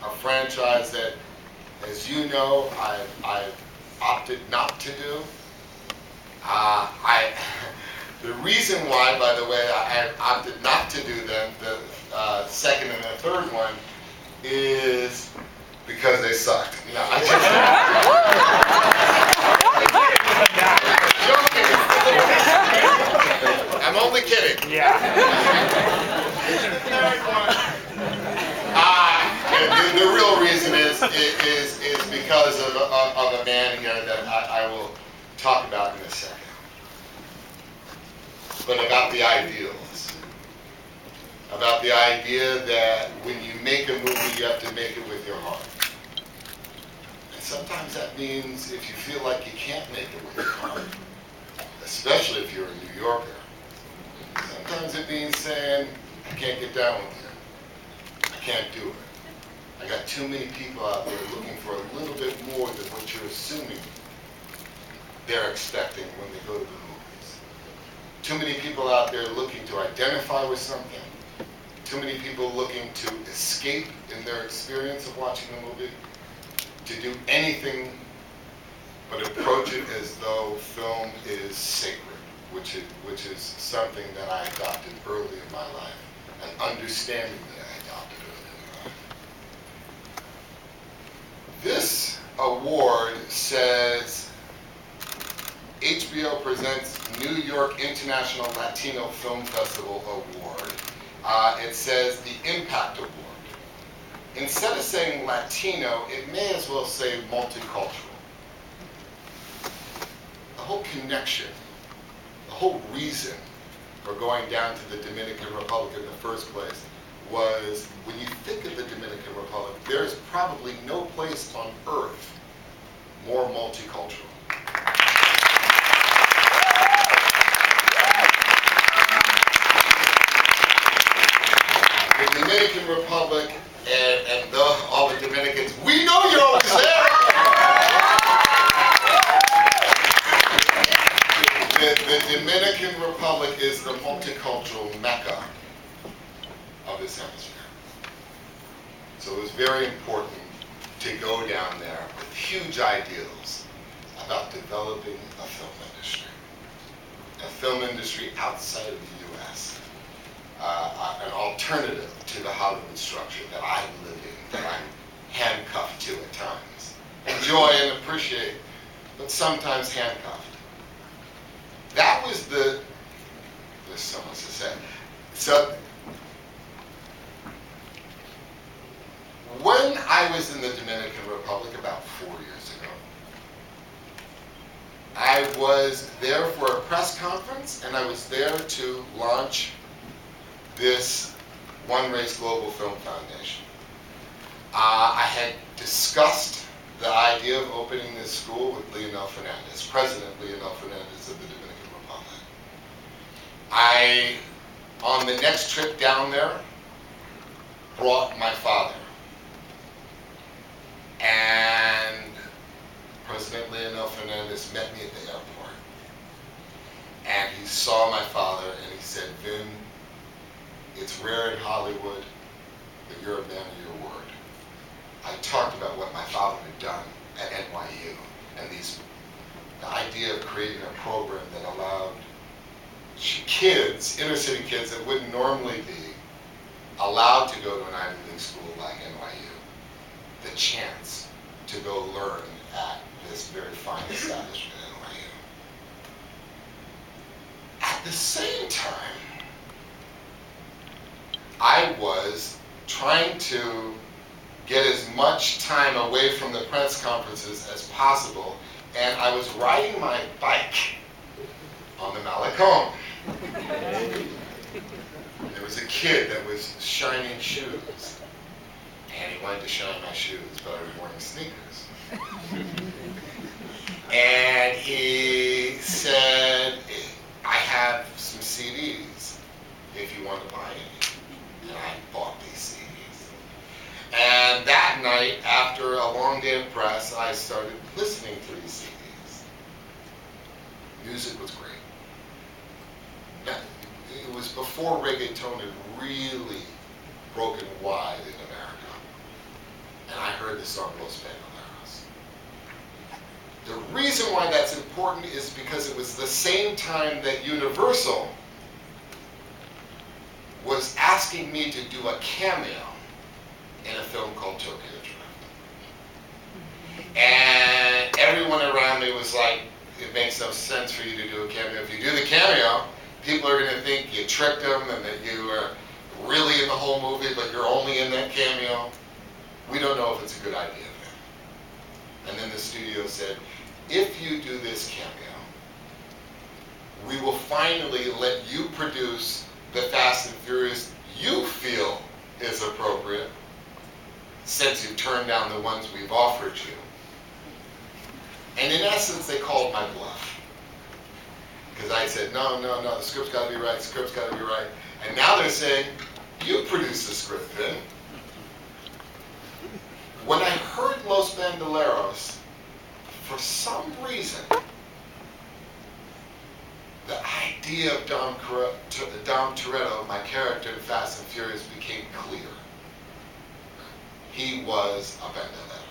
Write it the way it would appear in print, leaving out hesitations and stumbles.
a franchise that, as you know, I've opted not to do. The reason why, by the way, I opted not to do them, the second and the third one, is because they sucked. No, I just joking. I'm only kidding. Yeah. The real reason is because of a man here that I will talk about in a second. But about the ideals. About the idea that when you make a movie, you have to make it with your heart. And sometimes that means if you feel like you can't make it with your heart, especially if you're a New Yorker, sometimes it means saying, I can't get down with you. I can't do it. I got too many people out there looking for a little bit more than what you're assuming they're expecting when they go to the movies. Too many people out there looking to identify with something. Too many people looking to escape in their experience of watching a movie. To do anything but approach it as though film is sacred, which is something that I adopted early in my life, an understanding that I adopted early in my life. This award says HBO presents New York International Latino Film Festival Award. It says the Impact Award. Instead of saying Latino, it may as well say multicultural. The whole connection, the whole reason for going down to the Dominican Republic in the first place was, when you think of the Dominican Republic, there is probably no place on earth more multicultural. The Dominican Republic and all the Dominicans, we know you're always there! The Dominican Republic is the multicultural mecca of this hemisphere. So it was very important to go down there with huge ideals about developing a film industry outside of the U.S., an alternative to the Hollywood structure that I live in, that I'm handcuffed to at times. Enjoy and appreciate, but sometimes handcuffed. That was there's so much to say. So, when I was in the Dominican Republic about 4 years ago, I was there for a press conference, and I was there to launch this One Race Global Film Foundation. I had discussed the idea of opening this school with Leonel Fernandez, President Leonel Fernandez of the Dominican Republic. On the next trip down there, brought my father. And President Leonel Fernandez met me at the airport. And he saw my father and he said, Vin, it's rare in Hollywood, but you're a man of your word. I talked about what my father had done at NYU and the idea of creating a program that allowed kids, inner city kids that wouldn't normally be allowed to go to an Ivy League school like NYU, the chance to go learn at this very fine establishment at NYU. At the same time, I was trying to get as much time away from the press conferences as possible, and I was riding my bike on the Malecon. There was a kid that was shining shoes, and he wanted to shine my shoes, but I was wearing sneakers. And he said, I have some CDs if you want to buy any. And I bought these CDs. And that night, after a long day of press, I started listening to these CDs. Music was great. It was before reggaeton had really broken wide in America. heard the song Los Bandoleros. The reason why that's important is because it was the same time that Universal was asking me to do a cameo in a film called Tokyo Drift. And everyone around me was like, it makes no sense for you to do a cameo. If you do the cameo, people are going to think you tricked them and that you are really in the whole movie, but you're only in that cameo. We don't know if it's a good idea then. And then the studio said, if you do this cameo, we will finally let you produce the Fast and Furious you feel is appropriate, since you've turned down the ones we've offered you. And in essence, they called my bluff. Because I said, no, the script's got to be right, the script's got to be right. And now they're saying, you produce the script, Vin. When I heard Los Bandoleros, for some reason, the idea of Dom Toretto, my character in Fast and Furious, became clear. He was a bandolero.